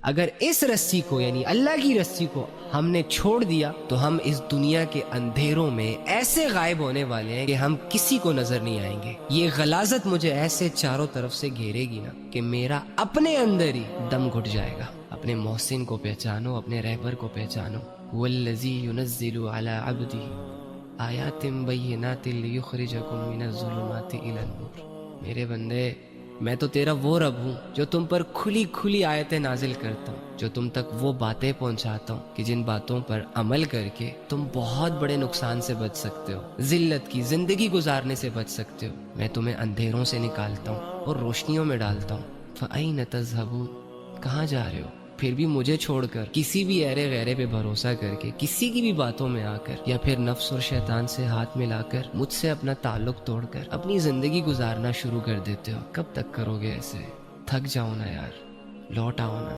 اگر اس رسی کو یعنی اللہ کی رسی کو ہم نے چھوڑ دیا تو ہم اس دنیا کے اندھیروں میں ایسے غائب ہونے والے ہیں کہ ہم کسی کو نظر نہیں آئیں گے. یہ غلاظت مجھے ایسے چاروں طرف سے گھیرے گی نا کہ میرا اپنے اندر ہی دم گھٹ جائے گا. اپنے محسن کو پہچانو, اپنے رہبر کو پہچانو. والذی ینزل علی عبدہ آیات بینات لیخرجکم من الظلمات الی النور. میرے بندے, میں تو تیرا وہ رب ہوں جو تم پر کھلی کھلی آیتیں نازل کرتا ہوں, جو تم تک وہ باتیں پہنچاتا ہوں کہ جن باتوں پر عمل کر کے تم بہت بڑے نقصان سے بچ سکتے ہو, ذلت کی زندگی گزارنے سے بچ سکتے ہو. میں تمہیں اندھیروں سے نکالتا ہوں اور روشنیوں میں ڈالتا ہوں. فَأَيْنَ تَذْهَبُونَ, کہاں جا رہے ہو؟ پھر بھی مجھے چھوڑ کر, کسی بھی ایرے غیرے پہ بھروسہ کر کے, کسی کی بھی باتوں میں آ کر, یا پھر نفس اور شیطان سے ہاتھ ملا کر مجھ سے اپنا تعلق توڑ کر اپنی زندگی گزارنا شروع کر دیتے ہو. کب تک کرو گے ایسے؟ تھک جاؤ نا یار, لوٹ آؤ نا.